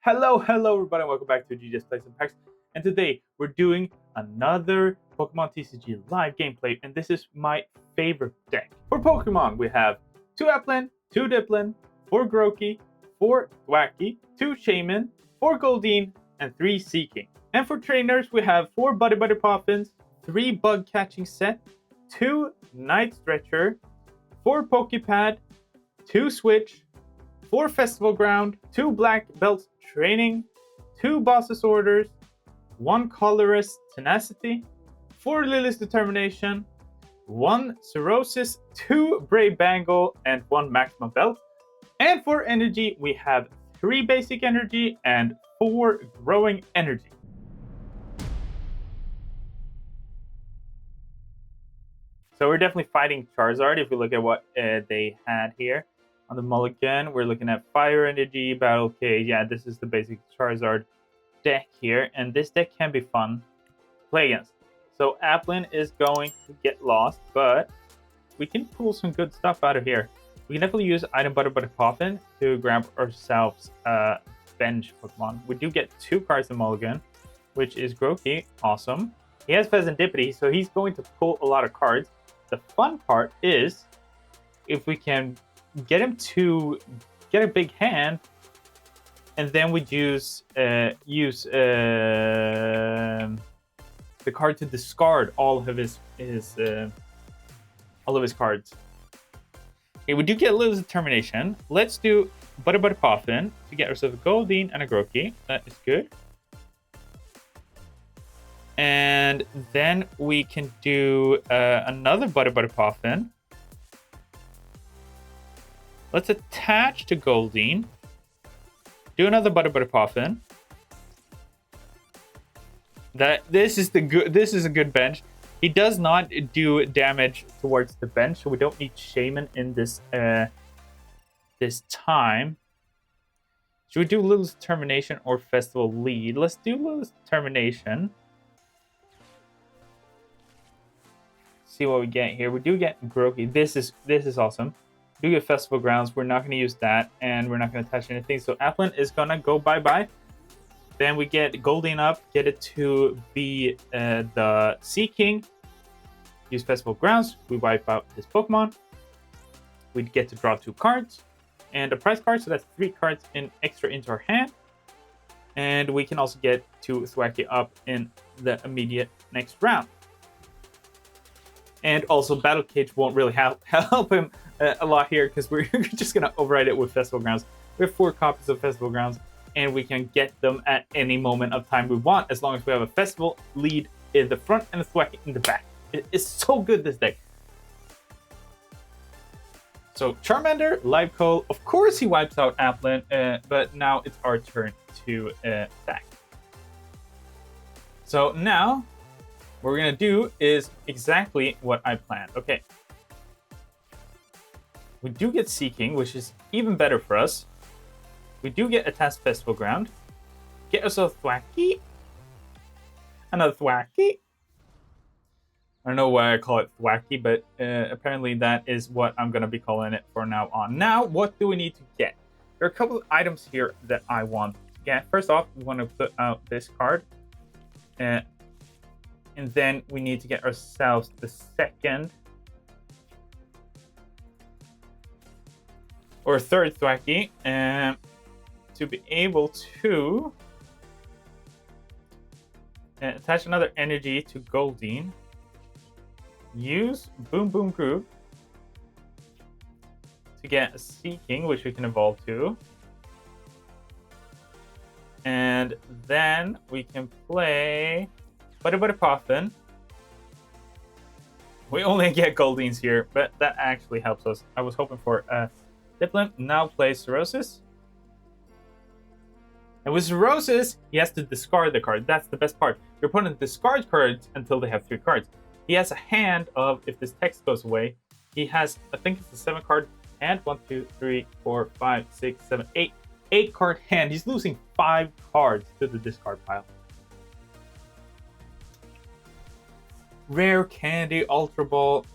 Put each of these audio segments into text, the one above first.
Hello, everybody, and welcome back to GJ's Plays and Packs. And today we're doing another Pokemon TCG live gameplay, and this is my favorite deck. For Pokemon, we have 2 Applin, 2 Diplin, 4 Grookey, 4 Thwackey, 2 Shaman, 4 Goldeen, and 3 Seeking. And for trainers, we have 4 Buddy Poffins, 3 Bug Catching Set, 2 Night Stretcher, 4 Pokepad, 2 Switch, 4 Festival Ground, 2 Black Belt Training, 2 Boss's Orders, 1 Colorist Tenacity, 4 Lily's Determination, 1 Cirrhosis, 2 Brave Bangle, and 1 Maximum Belt. And for energy, we have 3 Basic Energy and 4 Growing Energy. So we're definitely fighting Charizard if we look at what they had here. On the mulligan, we're looking at Fire Energy, Battle Cage. Yeah, this is the basic Charizard deck here, and this deck can be fun to play against. So Applin is going to get lost, but we can pull some good stuff out of here. We can definitely use Item Butter Poffin to grab ourselves a bench Pokemon. We do get 2 cards in mulligan, which is Grookey. Awesome. He has Pheasantipity, so he's going to pull a lot of cards. The fun part is if we can get him to get a big hand, and then we use the card to discard all of his cards. Okay, we do get a little determination. Let's do Butter Poffin to get ourselves a Goldeen and a Grookey. That is good. And then we can do another Butter Poffin. Let's attach to Goldeen. Do another Butter Poffin. This is a good bench. He does not do damage towards the bench, so we don't need Shaman in this this time. Should we do Lily's Determination or Festival Lead? Let's do Lily's Determination. See what we get here. We do get Grookey. This is awesome. We do get Festival Grounds. We're not going to use that, and we're not going to touch anything. So Applin is going to go bye-bye. Then we get Goldeen up, get it to be the Seeking. Use Festival Grounds. We wipe out his Pokemon. We get to draw 2 cards and a prize card, so that's 3 cards extra into our hand. And we can also get 2 Thwackey up in the immediate next round. And also, Battle Cage won't really help him a lot here, because we're just going to override it with Festival Grounds. We have 4 copies of Festival Grounds, and we can get them at any moment of time we want, as long as we have a Festival Lead in the front and a Thwackey in the back. It is so good, this deck. So Charmander, Live Coal, of course he wipes out Applin, but now it's our turn to attack. So now what we're going to do is exactly what I planned. Okay. We do get Seeking, which is even better for us. We do get Attached Festival Ground. Get ourselves Thwackey. Another Thwackey. I don't know why I call it Thwackey, but apparently that is what I'm going to be calling it from now on. Now, what do we need to get? There are a couple of items here that I want to get. First off, we want to put out this card. And then we need to get ourselves the second or third Thwackey to be able to attach another energy to Goldeen. Use Boom Groove to get a Seeking, which we can evolve to. And then we can play Butter Poffin. We only get Goldeens here, but that actually helps us. I was hoping for a Diplin. Now plays Cirrhosis. And with Cirrhosis, he has to discard the card. That's the best part. Your opponent discards cards until they have 3 cards. He has a hand of, if this text goes away, he has, I think it's a 7-card hand. 1, 2, 3, 4, 5, 6, 7, 8. 8-card hand. He's losing 5 cards to the discard pile. Rare Candy, Ultra Ball.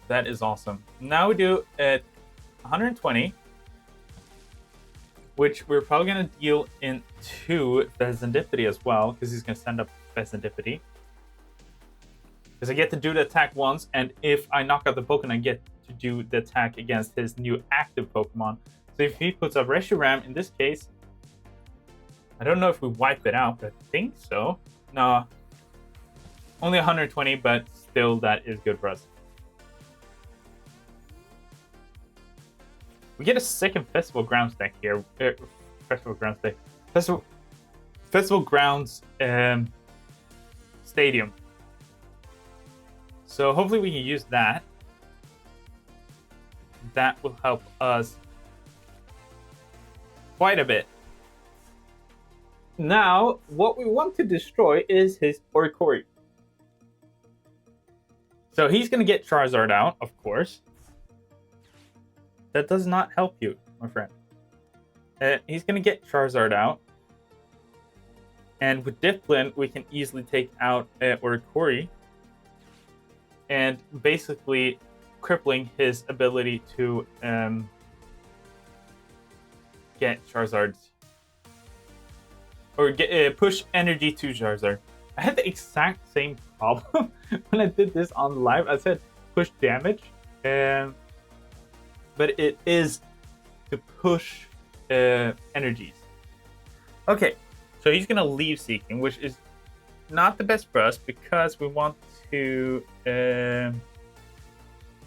That is awesome. Now we do at 120. which we're probably going to deal into Pheasantipity as well, because he's going to send up Pheasantipity. Because I get to do the attack once, and if I knock out the Pokemon, I get to do the attack against his new active Pokemon. So if he puts up Reshiram, in this case, I don't know if we wipe it out, but I think so. No, only 120, but still that is good for us. We get a second Festival Grounds deck here. Festival Grounds deck. Festival Grounds Stadium. So hopefully we can use that. That will help us quite a bit. Now, what we want to destroy is his Orikori. So he's going to get Charizard out, of course. That does not help you, my friend. He's going to get Charizard out. And with Dipplin, we can easily take out Orikori. And basically crippling his ability to get Charizards. Or push energy to Charizard. I had the exact same problem when I did this on live. I said push damage. But it is to push energies. Okay, so he's going to leave Seeking, which is not the best for us because we want to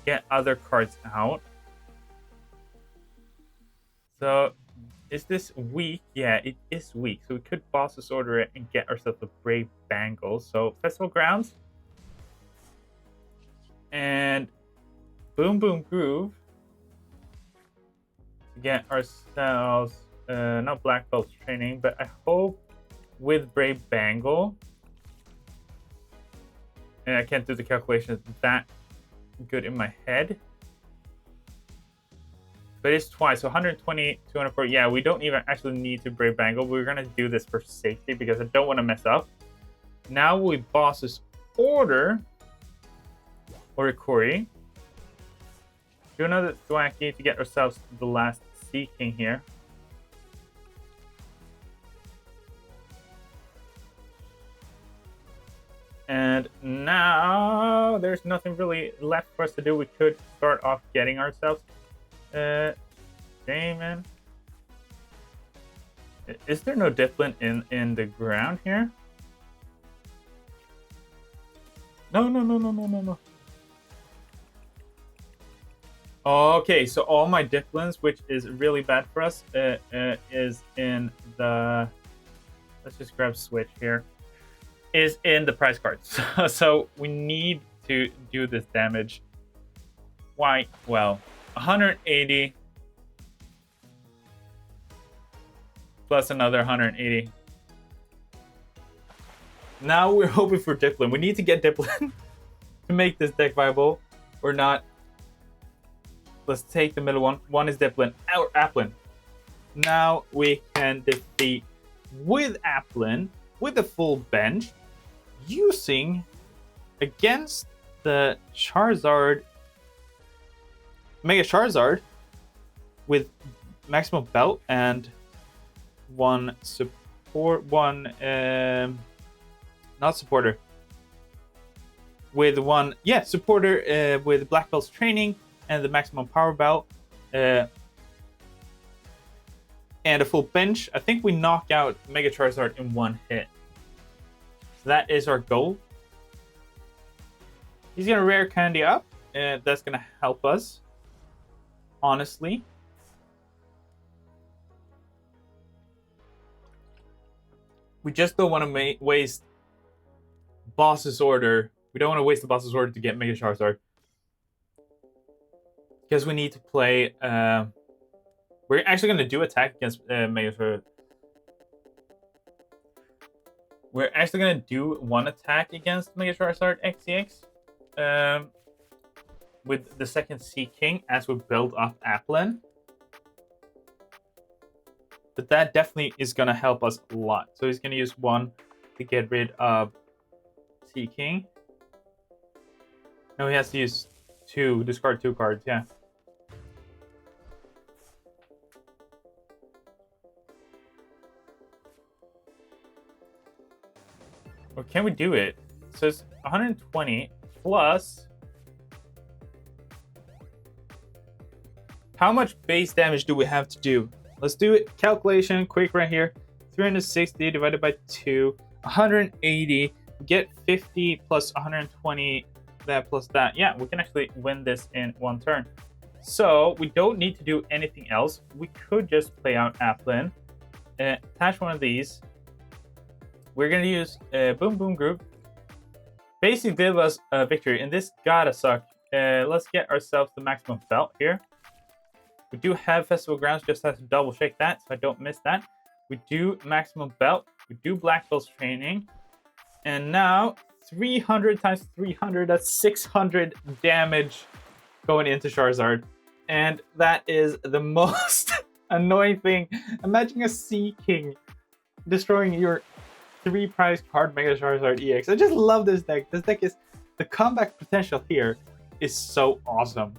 get other cards out. So is this weak? Yeah, it is weak. So we could Boss's Order it and get ourselves a Brave Bangle. So Festival Grounds. And Boom Boom Groove. To get ourselves, not Black Belt Training, but I hope with Brave Bangle. And I can't do the calculations that good in my head. But it's twice, so 120, 240. Yeah, we don't even actually need to Brave Bangle. We're going to do this for safety because I don't want to mess up. Now we Boss's Order Orikori. Do another Thwacky to get ourselves the last Seeking here. And now there's nothing really left for us to do. We could start off getting ourselves Damon. Is there no Dipplin in the ground here? No. Okay, so all my Dipplins, which is really bad for us, is in the... Let's just grab Switch here. Is in the prize cards. So we need to do this damage. Why? Well, 180 plus another 180. Now we're hoping for Dipplin. We need to get Dipplin to make this deck viable or not. Let's take the middle one. One is Dipplin or Applin. Now we can defeat with Applin with a full bench using against the Charizard, Mega Charizard with maximum belt and one support, not supporter, with one, yeah, supporter with Black Belt's training and the maximum power belt and a full bench. I think we knock out Mega Charizard in one hit. So that is our goal. He's gonna rare candy up, and that's gonna help us, honestly. We just don't want to waste Boss's Order. We don't want to waste the Boss's Order to get Mega Charizard. Because we need to play... we're actually going to do attack against Mega Charizard. We're actually going to do one attack against Mega Charizard XCX. With the second Seeking as we build up Applin. But that definitely is going to help us a lot. So he's going to use one to get rid of Seeking. No, he has to use two, discard two cards, yeah. Or can we do it? So it's 120 plus. How much base damage do we have to do? Let's do it. Calculation quick right here. 360 divided by 2, 180. Get 50 plus 120, that plus that. Yeah, we can actually win this in one turn. So we don't need to do anything else. We could just play out Applin, attach one of these. We're gonna use Boom Boom Group. Basically give us a victory, and this gotta suck. Let's get ourselves the maximum belt here. We do have Festival Grounds, just have to double check that so I don't miss that. We do maximum belt. We do Black Belt's training. And now 300 times 300, that's 600 damage going into Charizard. And that is the most annoying thing. Imagine a Sea King destroying your 3 prize card Mega Charizard EX. I just love this deck. This deck is, the comeback potential here is so awesome.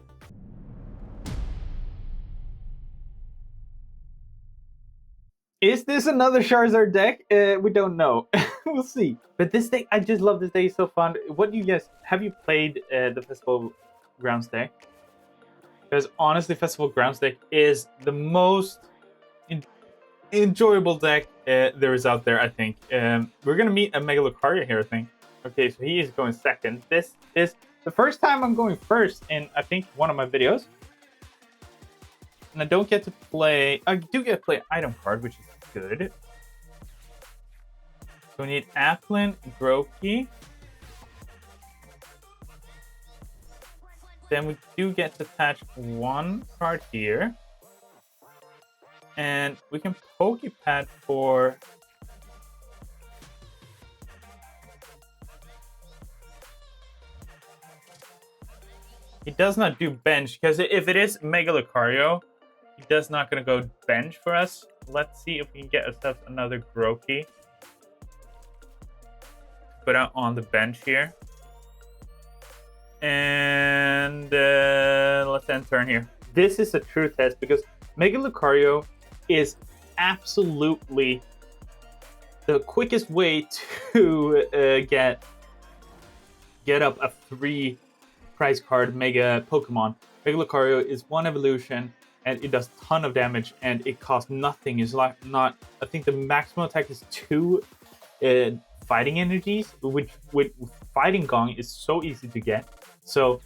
Is this another Charizard deck? We don't know. We'll see. But this deck, I just love this deck. It's so fun. What do you guys, have you played the Festival Grounds deck? Because honestly, Festival Grounds deck is the most enjoyable deck there is out there, I think. We're going to meet a Mega Lucario here, I think. Okay, so he is going second. This is the first time I'm going first in, I think, one of my videos. And I don't get to play, I do get to play item card, which is good. So we need Applin, Grookey. Then we do get to attach one card here. And we can Pokepad for... He does not do bench, because if it is Mega Lucario, he does not going to go bench for us. Let's see if we can get ourselves another Grookey. Put out on the bench here. And let's end turn here. This is a true test because Mega Lucario is absolutely the quickest way to get up a 3 prize card Mega Pokemon. Mega Lucario is 1 evolution and it does a ton of damage and it costs nothing. It's like not, I think the maximum attack is 2 fighting energies, which with Fighting Gong is so easy to get. So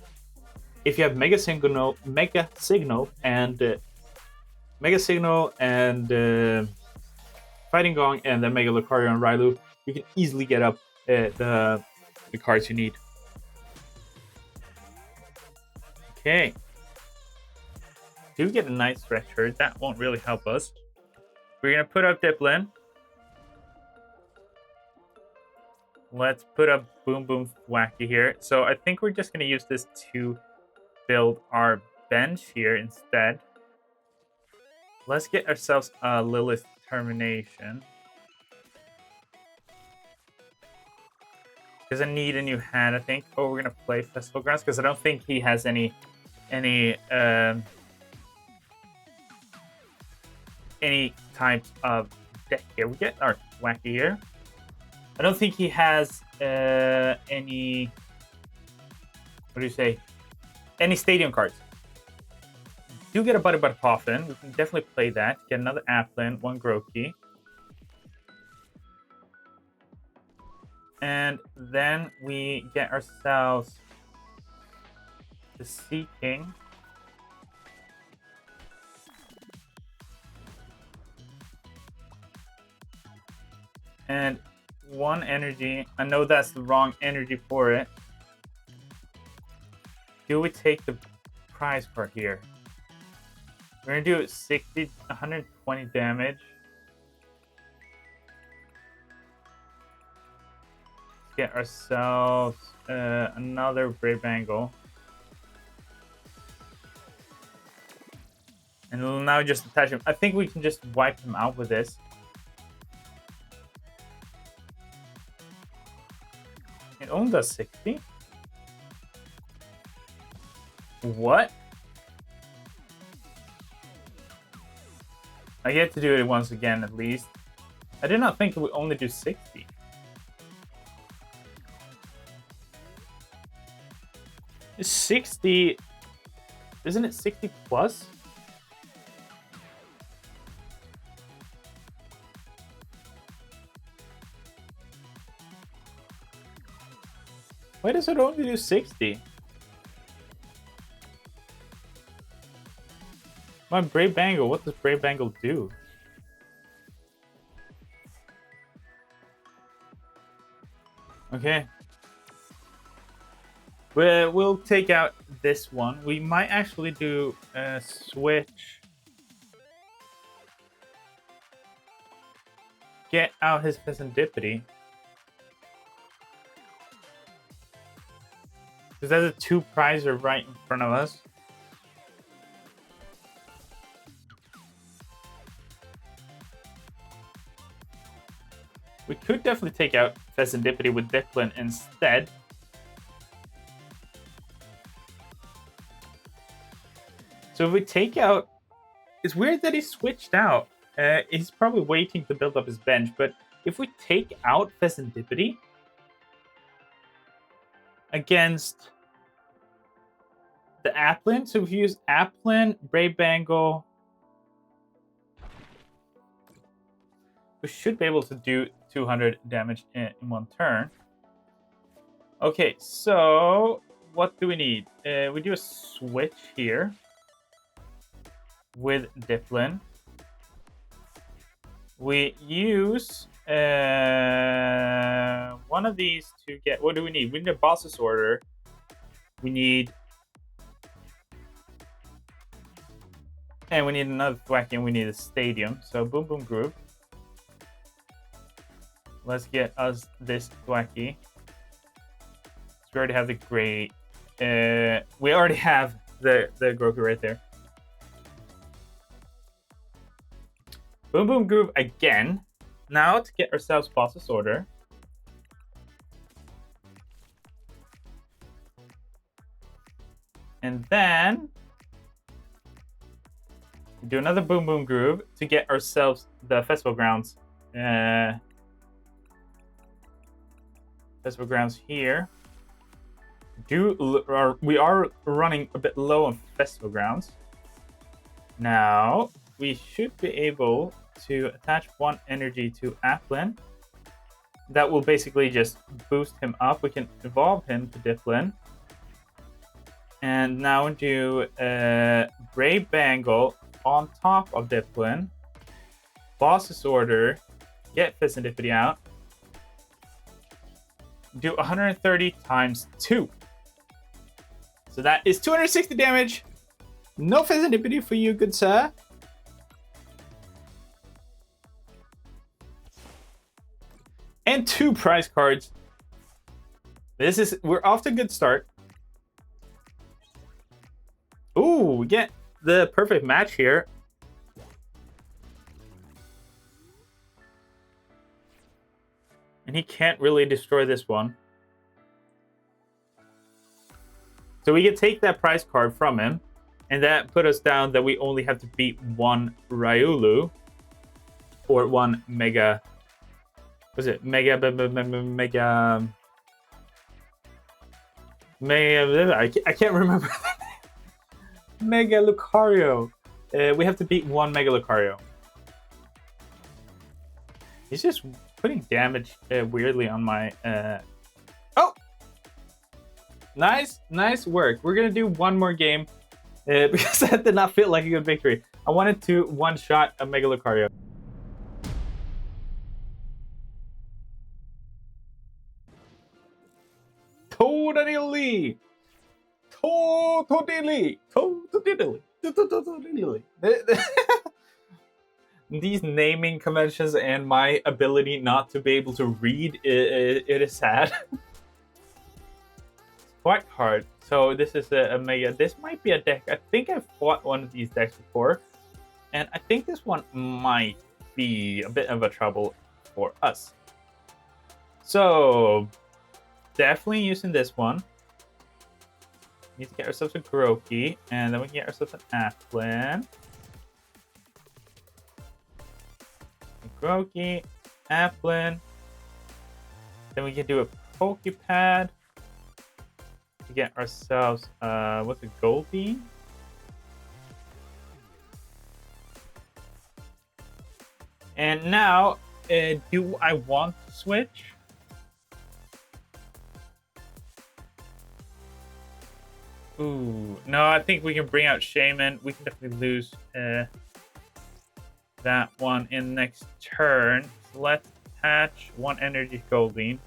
if you have Mega Signal and Fighting Gong and then Mega Lucario and Railu, you can easily get up the cards you need. Okay. Do get a nice stretch herd. That won't really help us. We're gonna put up Diplin. Let's put up Boom Boom Wacky here. So I think we're just gonna use this to build our bench here instead. Let's get ourselves a Lilith Termination. Because I need a new hand, I think. Oh, we're gonna play Festival Grounds because I don't think he has any types of deck here. We get our Wacky here. I don't think he has any, what do you say, any stadium cards. Do get a Buddy Buddy Poffin. We can definitely play that. Get another Applin, 1 Grookey. And then we get ourselves the Sea King. And 1 energy. I know that's the wrong energy for it. Do we take the prize card here? We're gonna do 60, 120 damage. Let's get ourselves another Brave Angle. And we'll now just attach him. I think we can just wipe him out with this. It only does 60? What? I get to do it once again at least. I did not think it would only do 60. 60. Isn't it 60 plus? Why does it only do 60? My Brave Bangle, what does Brave Bangle do? Okay. We'll take out this one. We might actually do a switch. Get out his Pheasantipity. Because there's a 2 prizer right in front of us. We could definitely take out Pheasantipity with Dipplin instead. So if we take out... It's weird that he switched out. He's probably waiting to build up his bench, but if we take out Pheasantipity against the Applin, so if you use Applin, Brave Bangle, we should be able to do 200 damage in one turn. Okay, so what do we need? We do a switch here with Dipplin. We use one of these to get... What do we need? We need a boss's order. We need... And we need another Thwacky, and we need a stadium. So Boom Boom Groove. Let's get us this Thwacky. So we already have the great... we already have the Groku right there. Boom Boom Groove again. Now to get ourselves boss's order. And then do another Boom Boom Groove to get ourselves the Festival Grounds. Festival Grounds here. We are running a bit low on Festival Grounds. Now we should be able to attach 1 energy to Applin. That will basically just boost him up. We can evolve him to Dipplin. And now do Brave Bangle on top of Dipplin. Boss's Order. Get Pheasantipity out. Do 130 times 2. So that is 260 damage. No Pheasantipity for you, good sir. And 2 prize cards. We're off to a good start. Ooh, we get the perfect match here. And he can't really destroy this one. So we can take that prize card from him. And that put us down that we only have to beat 1 Riolu. Or 1 Mega... Was it Mega... I can't remember. Mega Lucario. We have to beat 1 Mega Lucario. He's just putting damage weirdly on my... Oh! Nice work. We're going to do one more game because that did not feel like a good victory. I wanted to one-shot a Mega Lucario. Totally. These naming conventions and my ability not to be able to read, it is sad. Quite hard. So this is a Mega. This might be a deck. I think I've fought one of these decks before. And I think this one might be a bit of a trouble for us. So definitely using this one. Need to get ourselves a Grookey, and then we can get ourselves an Applin. Grookey, Applin. Then we can do a Pokepad. to get ourselves what's a gold bean? And now, do I want to switch? Ooh, no, I think we can bring out Shaman. We can definitely lose that one in next turn. So let's attach one energy Goldeen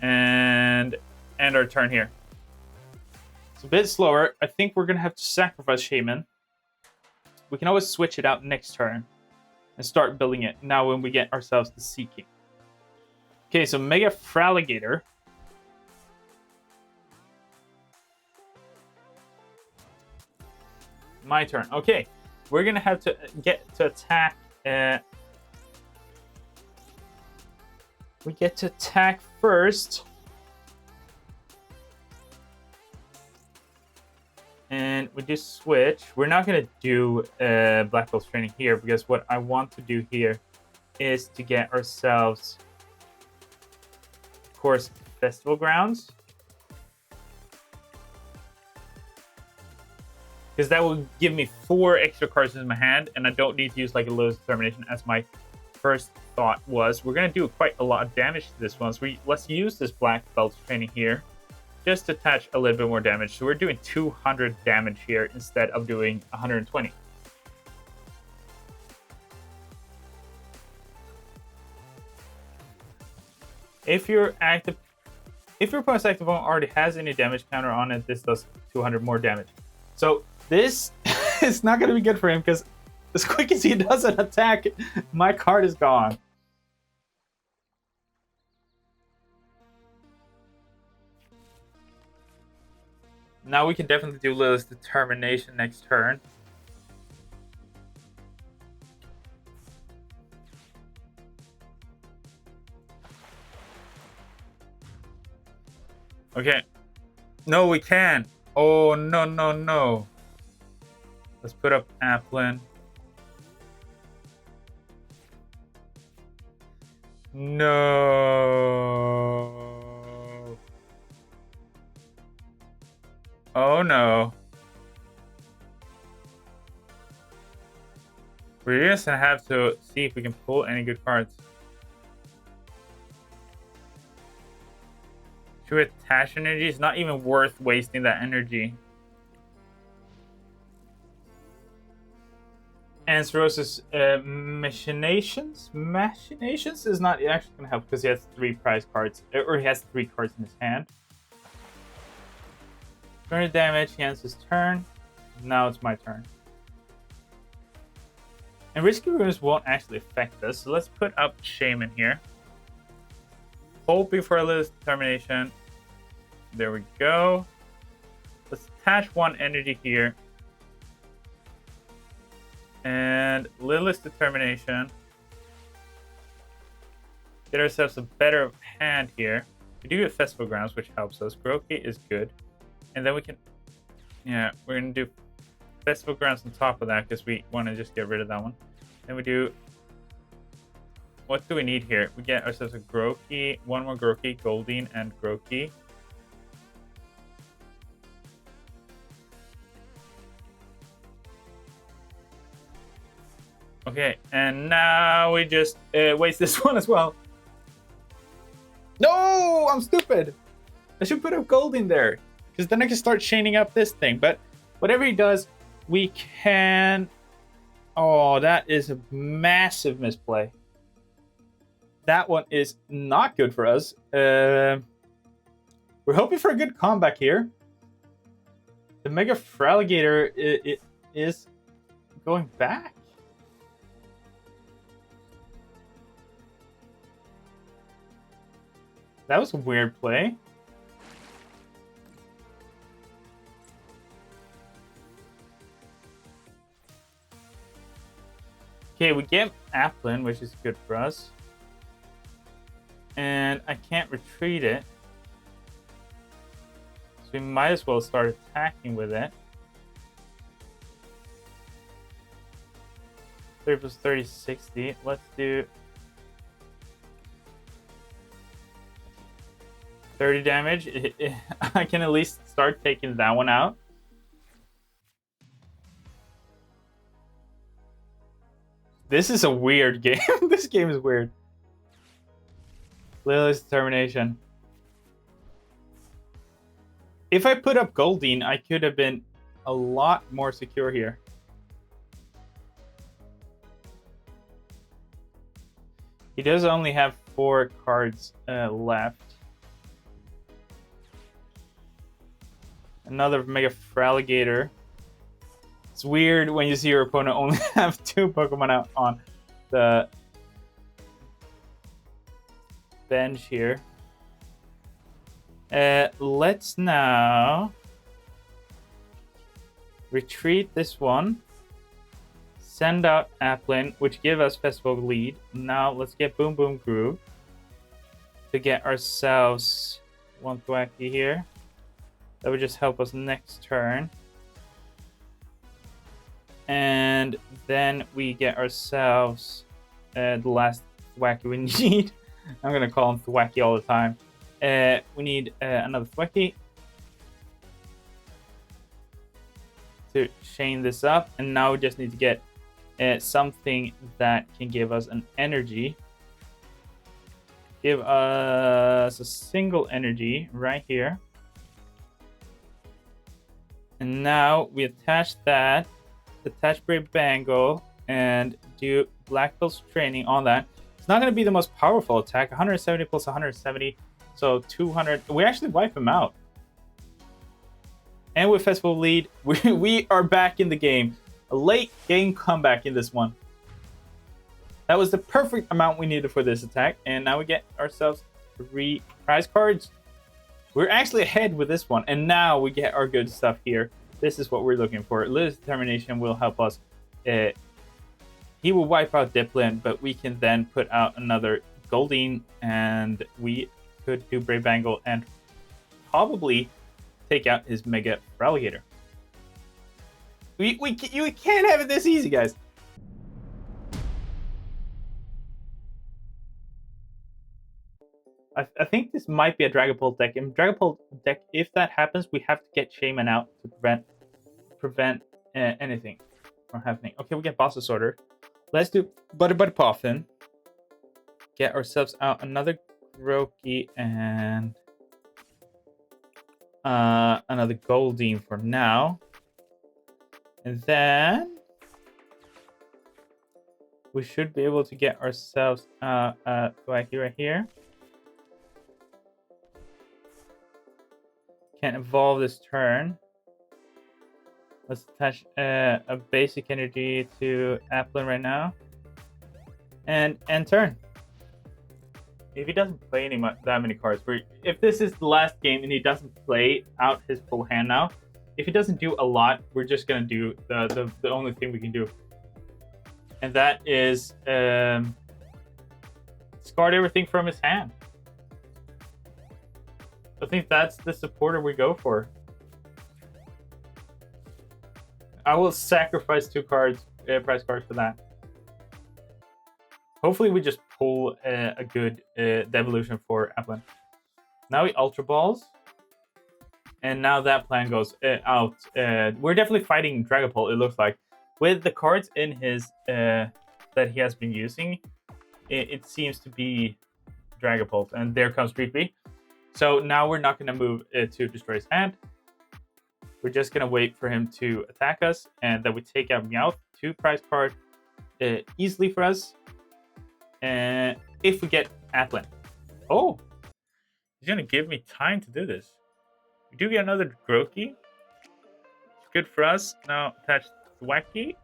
and end our turn here. It's a bit slower. I think we're going to have to sacrifice Shaman. We can always switch it out next turn and start building it now when we get ourselves the Seeking. Okay, so Mega Fraligator. My turn. Okay, we're gonna have to get to attack. We get to attack first, and we just switch. We're not gonna do Black Belt's training here because what I want to do here is to get ourselves, of course, Festival Grounds. Because that will give me 4 extra cards in my hand, and I don't need to use like a Lilith's Determination as my first thought was. We're going to do quite a lot of damage to this one, so let's use this Black Belt training here just to attach a little bit more damage. So we're doing 200 damage here instead of doing 120. If your opponent's active one already has any damage counter on it, this does 200 more damage. So this is not going to be good for him because as quick as he does an attack, my card is gone. Now we can definitely do Lilith's Determination next turn. Okay. No, we can. Oh, no, no, no. Let's put up Applin. No. Oh, no. We're just gonna have to see if we can pull any good cards. Should we attach energy? It's not even worth wasting that energy. Ansarosa's Machinations is not actually going to help because he has 3 prize cards, or he has 3 cards in his hand. Turn of damage, he ends his turn. Now it's my turn. And Risky Runes won't actually affect us, so let's put up Shaman here. Hoping for a little Determination. There we go. Let's attach 1 energy here. And Lilith's Determination. Get ourselves a better hand here. We do get Festival Grounds, which helps us. Groki is good. And then we can... Yeah, we're going to do Festival Grounds on top of that because we want to just get rid of that one. Then we do... What do we need here? We get ourselves a Groki, 1 more Groki, Goldeen, and Groki. Okay, and now we just waste this one as well. No, I'm stupid. I should put a gold in there because then I can start chaining up this thing. But whatever he does, we can... Oh, that is a massive misplay. That one is not good for us. We're hoping for a good comeback here. The Mega Fraligator it is going back. That was a weird play. Okay, we get Applin, which is good for us. And I can't retreat it. So we might as well start attacking with it. 30 plus 30, 60. Let's do 30 damage. I can at least start taking that one out. This is a weird game. This game is weird. Lily's Determination. If I put up Goldeen, I could have been a lot more secure here. He does only have 4 cards left. Another Mega Fraligator. It's weird when you see your opponent only have 2 Pokemon out on the bench here. Let's now retreat this one. Send out Applin, which give us Festival lead. Now let's get Boom Boom Groove to get ourselves one Thwacky here. That would just help us next turn. And then we get ourselves the last Thwacky we need. I'm going to call him Thwacky all the time. We need another Thwacky to chain this up. And now we just need to get something that can give us an energy. Give us a single energy right here. And now we attach that, attach Brave Bangle, and do Black Bill's training on that. It's not going to be the most powerful attack. 170 plus 170, so 200. We actually wipe him out. And with Festival lead, we are back in the game. A late game comeback in this one. That was the perfect amount we needed for this attack. And now we get ourselves 3 prize cards. We're actually ahead with this one. And now we get our good stuff here. This is what we're looking for. Lily's Determination will help us. He will wipe out Diplin, but we can then put out another Goldeen. And we could do Brave Bangle and probably take out his Mega Fraligator. You can't have it this easy, guys. I think this might be a Dragapult deck. In Dragapult deck, if that happens, we have to get Shaman out to prevent anything from happening. Okay, we get Boss's Order. Let's do Butter Puffin. Get ourselves out another Grookey and another Goldeen for now. And then we should be able to get ourselves Thwacky right here. Can't evolve this turn. Let's attach a basic energy to Applin right now. And end turn. If he doesn't play that many cards, if this is the last game and he doesn't play out his full hand now, if he doesn't do a lot, we're just gonna do the only thing we can do, and that is discard everything from his hand. I think that's the supporter we go for. I will sacrifice 2 cards, prize cards for that. Hopefully we just pull a good devolution for Applin. Now he Ultra Balls. And now that plan goes out. We're definitely fighting Dragapult, it looks like. With the cards in his that he has been using, it seems to be Dragapult. And there comes Creepy. So now we're not going to move to destroy his hand. We're just going to wait for him to attack us. And then we take out Meowth, 2 prize card easily for us. And if we get Applin. Oh! He's going to give me time to do this. We do get another Grookey. It's good for us. Now attach Thwacky.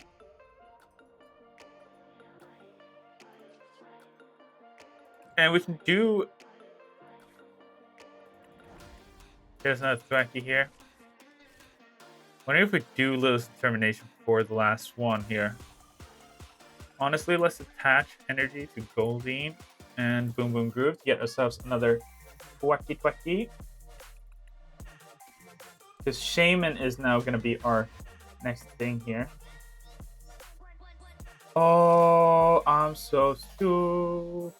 And we can do... There's another Thwacky here. Wonder if we do Lily's Determination for the last one here. Honestly, let's attach energy to Goldeen and Boom Boom Groove to get ourselves another Thwacky. Because Shaman is now going to be our next thing here. Oh, I'm so stupid.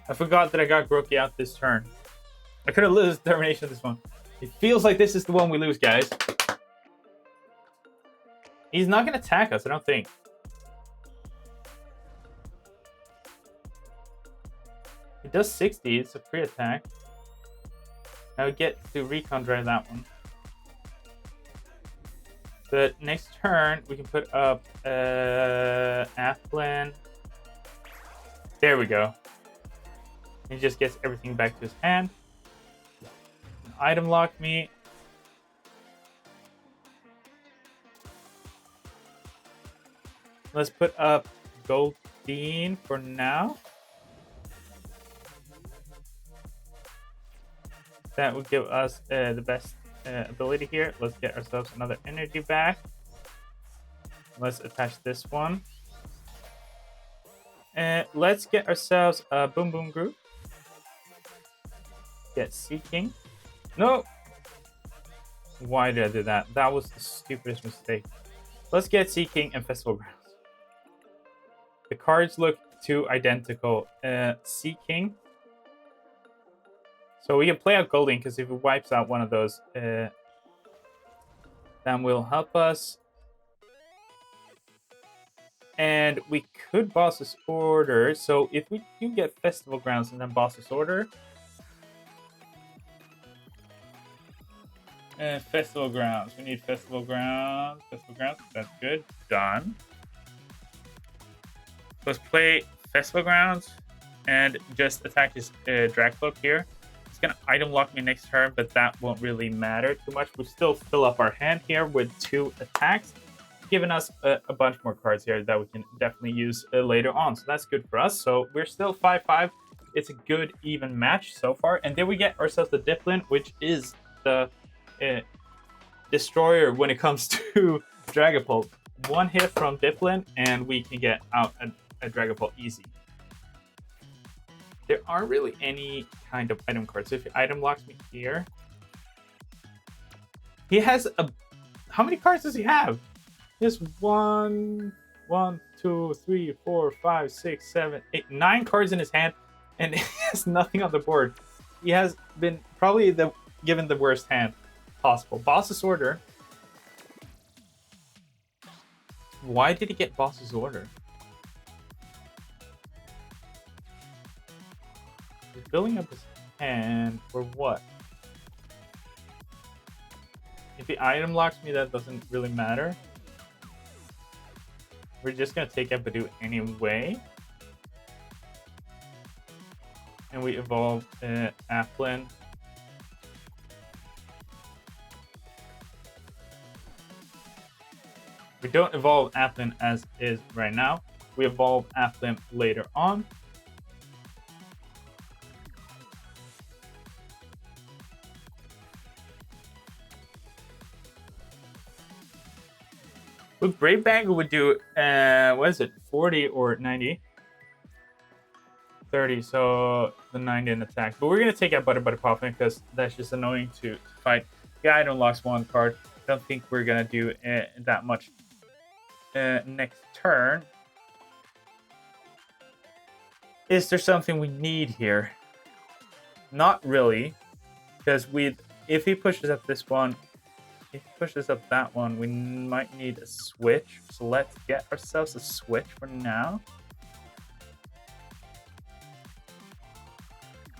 I forgot that I got Grookey out this turn. I could have lost Determination this one. It feels like this is the one we lose, guys. He's not going to attack us, I don't think. It does 60. It's a free attack. I would get to recon drive that one. The next turn, we can put up Applin. There we go. He just gets everything back to his hand. Item lock me. Let's put up Goldeen for now. That would give us the best ability here. Let's get ourselves another energy back. Let's attach this one. And let's get ourselves a Boom Boom Group. Get Seeking. No! Why did I do that? That was the stupidest mistake. Let's get Seeking and Festival Grounds. The cards look too identical. Seeking. So we can play out Goldeen, because if it wipes out one of those, that will help us. And we could Boss's Order. So if we do get Festival Grounds and then Boss's Order. Festival Grounds. We need Festival Grounds. Festival Grounds. That's good. Done. Let's play Festival Grounds and just attack his Dragcloak here. It's going to item lock me next turn, but that won't really matter too much. We still fill up our hand here with 2 attacks, giving us a bunch more cards here that we can definitely use later on. So that's good for us. So we're still 5-5. It's a good even match so far. And then we get ourselves the Diplin, which is the destroyer when it comes to Dragapult. 1 hit from Diplin and we can get out a Dragapult easy. There aren't really any kind of item cards. So if he item locks me here, he has how many cards does he have? He has 1, 2, 3, 4, 5, 6, 7, 8, 9 cards in his hand, and he has nothing on the board. He has been probably given the worst hand possible. Boss's Order. Why did he get Boss's Order? He's building up his hand for what? If he item locks me, that doesn't really matter. We're just going to take out Badoo anyway. And we evolve Applin. We don't evolve Applin as is right now. We evolve Applin later on. With Brave Bang, we would do, what is it, 40 or 90? 30, so the 90 in attack. But we're going to take out Butter Poffin because that's just annoying to fight. Yeah, I don't lost 1 card. Don't think we're going to do that much next turn. Is there something we need here? Not really, because if he pushes up this one, if he pushes up that one, we might need a switch. So let's get ourselves a switch for now.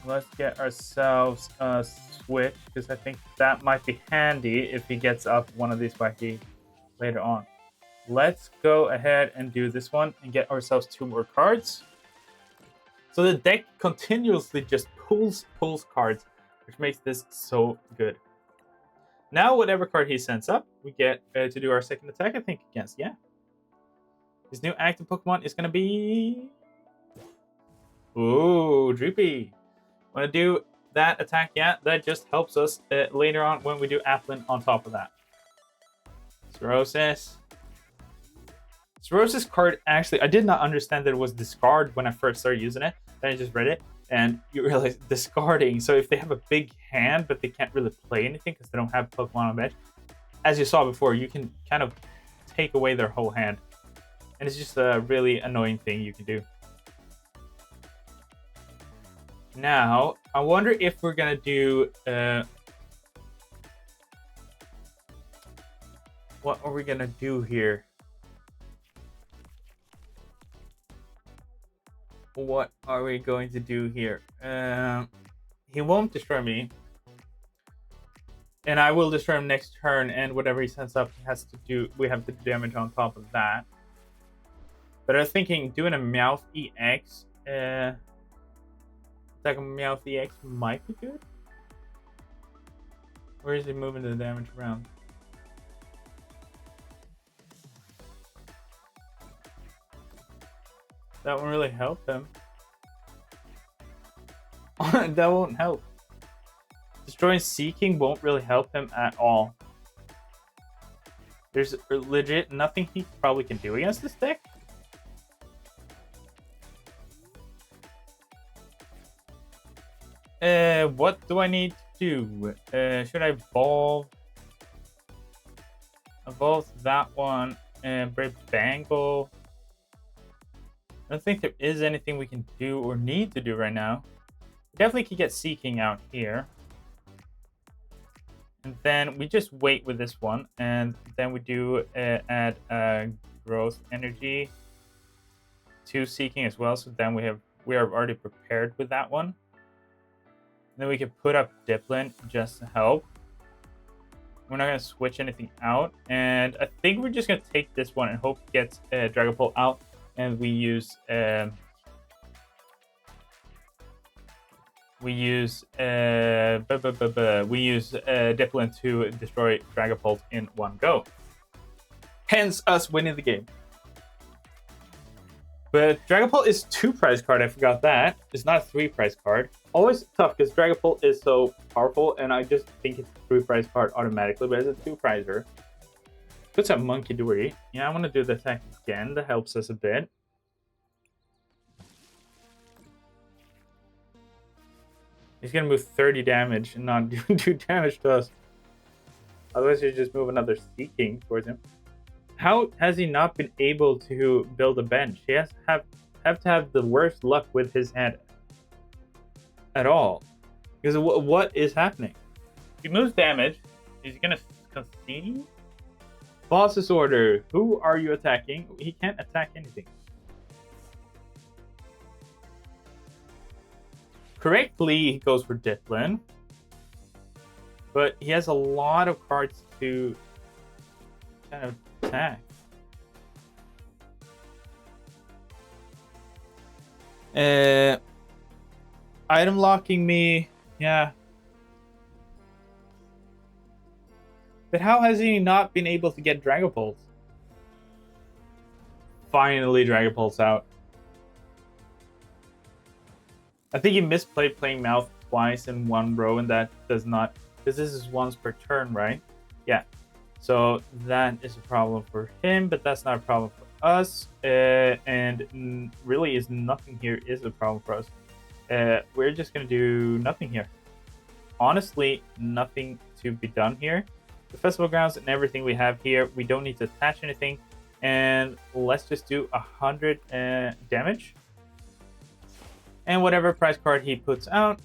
Let's get ourselves a switch, because I think that might be handy if he gets up one of these wacky later on. Let's go ahead and do this one and get ourselves 2 more cards. So the deck continuously just pulls cards, which makes this so good. Now, whatever card he sends up, we get to do our second attack, I think, against. Yeah. His new active Pokemon is going to be... Ooh, Droopy. Want to do that attack? Yeah, that just helps us later on when we do Applin on top of that. Cirrhosis. Cirrhosis card, actually, I did not understand that it was discard when I first started using it. Then I just read it, and you realize discarding. So if they have a big hand, but they can't really play anything because they don't have Pokemon on bench, as you saw before, you can kind of take away their whole hand. And it's just a really annoying thing you can do. Now, I wonder if we're gonna do... what are we gonna do here? What are we going to do here? He won't destroy me. And I will destroy him next turn, and whatever he sends up, he has to do... we have to do damage on top of that. But I was thinking doing a Meowth EX... like a Meowth EX might be good. Where is he moving the damage around? That won't really help him. That won't help. Destroying Seeking won't really help him at all. There's legit nothing he probably can do against this deck. What do I need to do? Should I evolve that one and Brave Bangle? I don't think there is anything we can do or need to do right now. We definitely could get Seeking out here. And then we just wait with this one, and then we do add Growth Energy to Seeking as well. So then we are already prepared with that one. And then we can put up Dipplin just to help. We're not going to switch anything out. And I think we're just going to take this one and hope it gets Dragapult out. And we use Dipplin to destroy Dragapult in one go. Hence us winning the game. But Dragapult is 2 prize card, I forgot that. It's not a 3 prize card. Always tough because Dragapult is so powerful, and I just think it's a 3 prize card automatically, but it's a 2 prizer. Puts up Monkey Dory. Yeah, I want to do the attack again. That helps us a bit. He's going to move 30 damage and not do damage to us. Otherwise, you just move another Seeking towards him. How has he not been able to build a bench? He has to have the worst luck with his hand at all. Because what is happening? He moves damage. He's going to concede? Boss's Order. Who are you attacking? He can't attack anything. Correctly, he goes for Dipplin. But he has a lot of cards to kind of attack. Item locking me. Yeah. But how has he not been able to get Dragapult? Finally, Dragapult's out. I think he misplayed playing Meowth twice in one row, and that does not... because this is once per turn, right? Yeah. So that is a problem for him, but that's not a problem for us. And really, is nothing here is a problem for us. We're just going to do nothing here. Honestly, nothing to be done here. The festival grounds and everything we have here, we don't need to attach anything. And let's just do 100 damage. And whatever prize card he puts out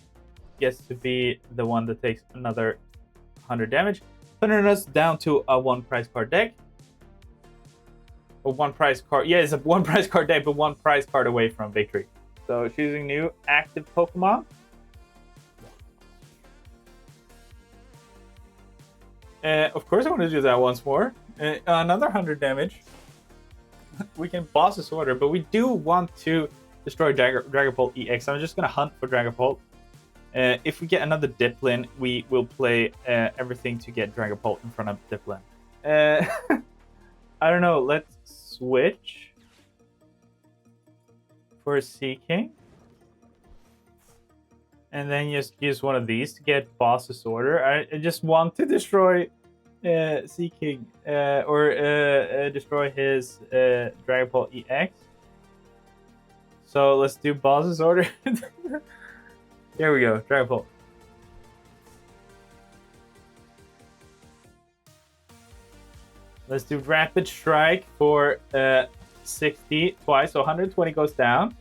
gets to be the one that takes another 100 damage. Putting us down to a 1 prize card deck. A 1 prize card. Yeah, it's a 1 prize card deck, but 1 prize card away from victory. So choosing new active Pokemon. Of course I want to do that once more. Another 100 damage. We can Boss's Order, but we do want to destroy Dragapult EX. I'm just going to hunt for Dragapult. If we get another Dipplin, we will play everything to get Dragapult in front of Dipplin. I don't know. Let's switch for Seeking. And then just use one of these to get Boss's Order. I just want to destroy Seeking or destroy his Dragapult EX. So let's do Boss's Order. There we go, Dragapult. Let's do Rapid Strike for 60 twice, so 120 goes down.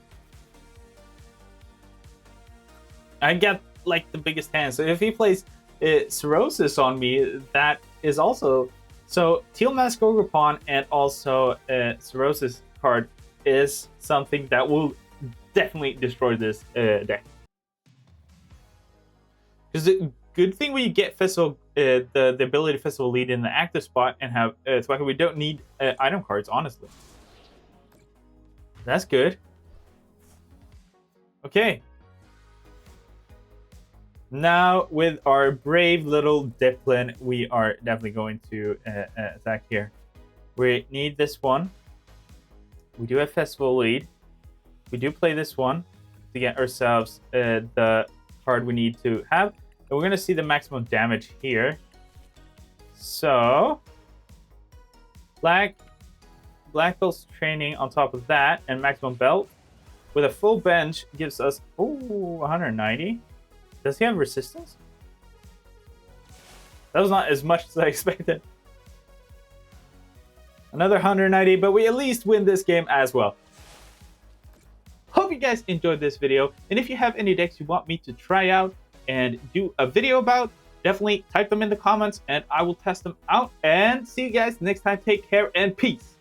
I get like the biggest hand, so if he plays Cirrhosis on me, that is also... So Teal Mask Ogre Pawn and also Cirrhosis card is something that will definitely destroy this deck. Because the good thing when you get Festival, the ability Festival Lead in the active spot and have we don't need item cards, honestly. That's good. Okay. Now with our brave little Diplin, we are definitely going to attack here. We need this one. We do have Festival Lead. We do play this one to get ourselves the card we need to have. And we're going to see the maximum damage here. So, Black Belt's training on top of that, and maximum belt with a full bench gives us 190. Does he have resistance? That was not as much as I expected. Another 190, but we at least win this game as well. Hope you guys enjoyed this video, and if you have any decks you want me to try out and do a video about, definitely type them in the comments and I will test them out. And see you guys next time. Take care and peace.